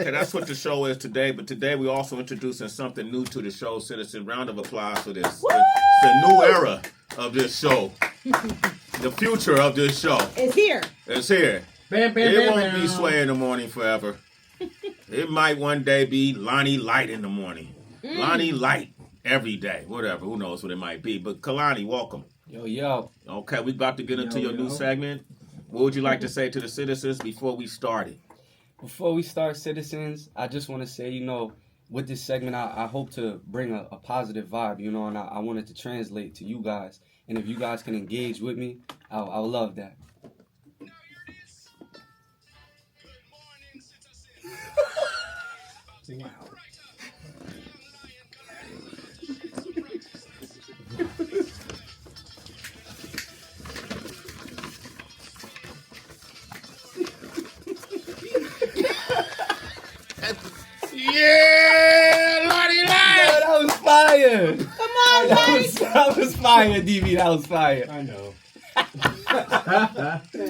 Okay, that's what the show is today. But today we're also introducing something new to the show. Citizen, round of applause for this. It's the new era of this show. The future of this show. It's here. It's here. Bam, bam, It bam, won't bam. be Sway in the morning forever. It might one day be Lonnie Light in the morning. Lonnie Light every day. Whatever. Who knows what it might be. But Kalani, welcome. Yo. Okay, we about to get into your new segment. What would you like to say to the citizens before we started? Before we start, citizens, I just want to say, with this segment, I hope to bring a positive vibe, and I wanted to translate to you guys. And if you guys can engage with me, I'll love that. Wow. Yeah, Lonnie Light! Yo, that was fire! Come on, guys. That was fire, DB. That was fire. I know.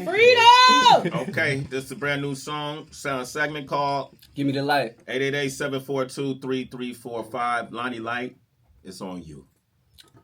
Freedom! Okay, this is a brand new sound segment called Gimmie The Light. 888-742-3345. Lonnie Light, it's on you.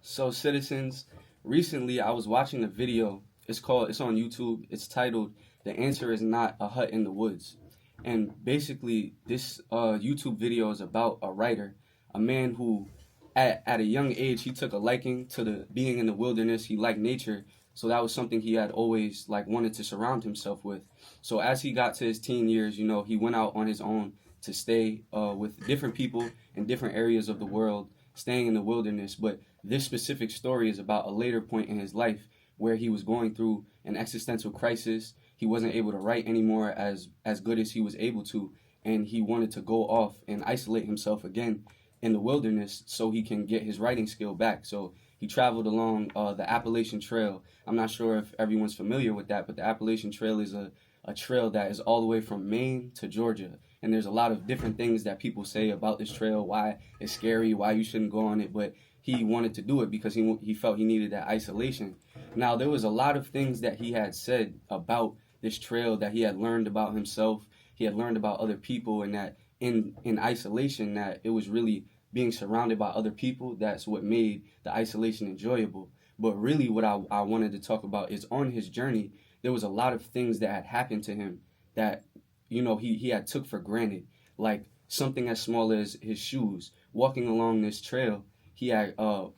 So, citizens, recently I was watching a video. It's on YouTube. It's titled, "The Answer Is Not a Hut in the Woods." And basically, this YouTube video is about a writer, a man who, at a young age, he took a liking to being in the wilderness. He liked nature, so that was something he had always wanted to surround himself with. So as he got to his teen years, he went out on his own to stay with different people in different areas of the world, staying in the wilderness. But this specific story is about a later point in his life where he was going through an existential crisis. He wasn't able to write anymore as good as he was able to, and he wanted to go off and isolate himself again in the wilderness so he can get his writing skill back. So he traveled along the Appalachian Trail. I'm not sure if everyone's familiar with that, but the Appalachian Trail is a trail that is all the way from Maine to Georgia. And there's a lot of different things that people say about this trail, why it's scary, why you shouldn't go on it, but he wanted to do it because he felt he needed that isolation. Now, there was a lot of things that he had said about this trail that he had learned about himself, he had learned about other people, and that in isolation, that it was really being surrounded by other people that's what made the isolation enjoyable. But really what I wanted to talk about is on his journey, there was a lot of things that had happened to him that, he had took for granted, like something as small as his shoes. Walking along this trail, he had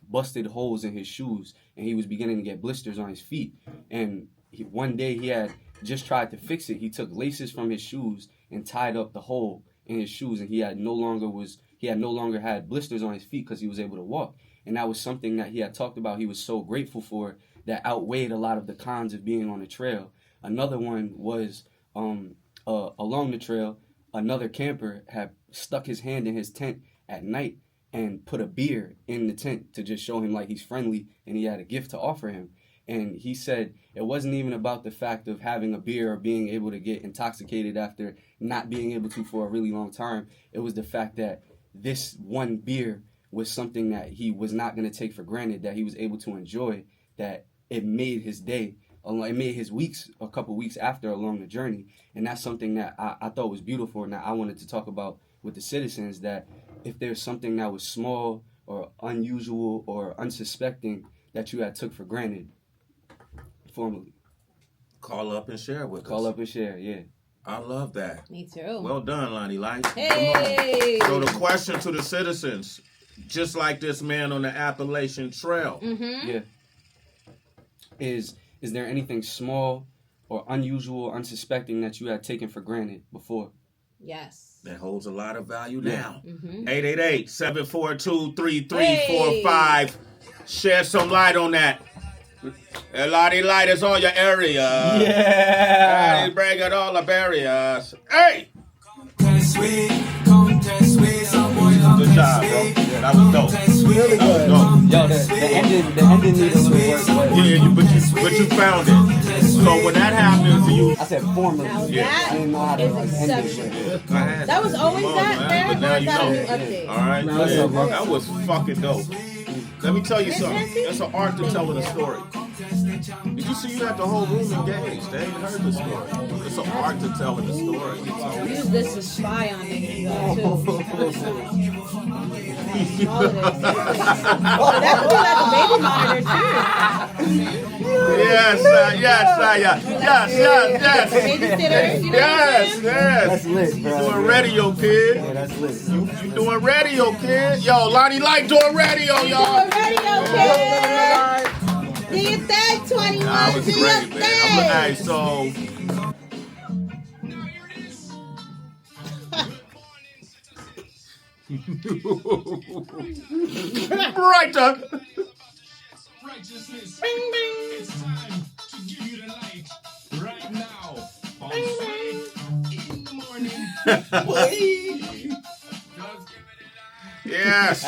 busted holes in his shoes, and he was beginning to get blisters on his feet. And one day he had just tried to fix it. He took laces from his shoes and tied up the hole in his shoes, and he no longer had blisters on his feet because he was able to walk. And that was something that he had talked about he was so grateful for, that outweighed a lot of the cons of being on the trail. Another one was along the trail, another camper had stuck his hand in his tent at night and put a beer in the tent to just show him he's friendly and he had a gift to offer him. And he said it wasn't even about the fact of having a beer or being able to get intoxicated after not being able to for a really long time. It was the fact that this one beer was something that he was not going to take for granted, that he was able to enjoy, that it made his day, it made his weeks, a couple weeks after along the journey. And that's something that I thought was beautiful and that I wanted to talk about with the citizens, that if there's something that was small or unusual or unsuspecting that you had took for granted, formally. Call up and share with us. Call up and share, yeah. I love that. Me too. Well done, Lonnie Light. Hey! So the question to the citizens, just like this man on the Appalachian Trail. Mm-hmm. Yeah. Is there anything small or unusual, unsuspecting that you had taken for granted before? Yes. That holds a lot of value now. Mm-hmm. 888-742-3345. Shed some light on that. Lonnie Light is on your area. Yeah. He's breaking all the barriers. Hey! Good job, bro. That was dope. Really good. Yo, the ending needed a little work, but Yeah, but you found it. So when that happens to you, I said formally. Now Yeah. I didn't know how to is end it. exceptional. go ahead. That was always Come on, that, man. man? But now Or you is that a know. new update? All right, What's yeah. up, bro? That was fucking dope. Let me tell you something. It's an art to telling a story. Did you see you had the whole room engaged? They ain't heard the story. It's so hard to tell in the story. Use this to spy on niggas though too. All of this. That could be like a baby monitor too. Yes. Babysitter, you know Yes. That's lit, bro. You doing radio, kid. Yeah, that's lit. You doing radio, kid. Yo, Lonnie Light doing radio, y'all. Doing radio, kid. Do your thing, 21. That was Do great, your man. Hey, thing. so brighter. Righteousness. It's time to give you the light right now. On Sunday in the morning. Yes.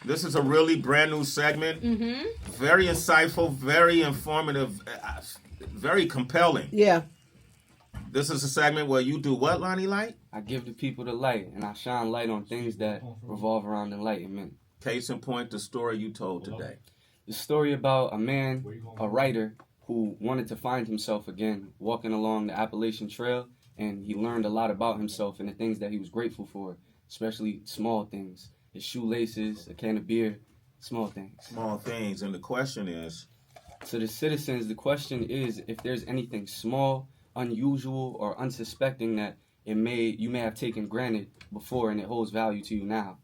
This is a really brand new segment. Very insightful, very informative, very compelling. Yeah. This is a segment where you do what, Lonnie Light? I give the people the light, and I shine light on things that revolve around enlightenment. Case in point, the story you told today. The story about a man, a writer, who wanted to find himself again, walking along the Appalachian Trail, and he learned a lot about himself and the things that he was grateful for, especially small things. His shoelaces, a can of beer, small things. Small things. And the question is, To the citizens, the question is if there's anything small, unusual, or unsuspecting that you may have taken granted before and it holds value to you now.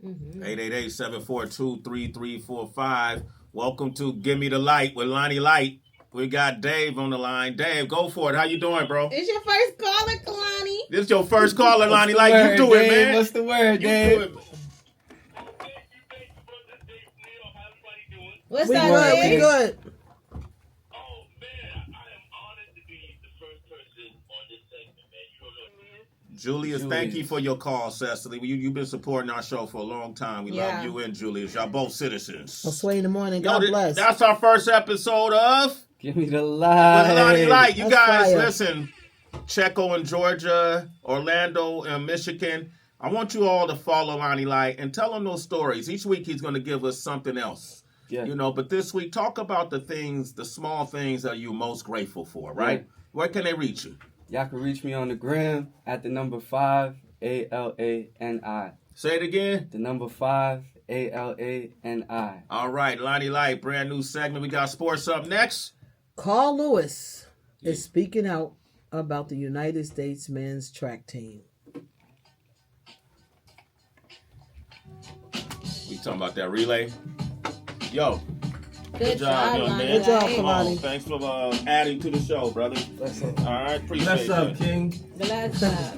888-742-3345. Welcome to Gimmie The Light with Lonnie Light. We got Dave on the line. Dave, go for it. How you doing, bro? It's your first caller, Kalani. This is your first caller, Lonnie Light. You do it, man. What's the word, You Dave? do it. What's We up, good. We Dave? good. Oh man, I am honored to be the first person on this segment, man. You don't know, man. Julius, thank you for your call, Cecily. You've been supporting our show for a long time. We Yeah. love you and Julius. Y'all both citizens. I'll sway in the morning. Yo, God bless. That's our first episode of Give me the with Lonnie light. Light. You That's guys, fire. listen. Checo in Georgia, Orlando in Michigan. I want you all to follow Lonnie Light and tell him those stories. Each week he's going to give us something else. Yeah. You know, but this week, talk about the things, the small things that you're most grateful for, right? Yeah. Where can they reach you? Y'all can reach me on the gram at the number 5, ALANI. Say it again. The number 5, ALANI. All right, Lonnie Light, brand new segment. We got sports up next. Carl Lewis is speaking out about the United States men's track team. We talking about that relay. Yo, Good job, young Lonnie. man. Good job, Light. Kalani. Thanks for adding to the show, brother. That's it. All right, appreciate What's up, that. King? Bless up.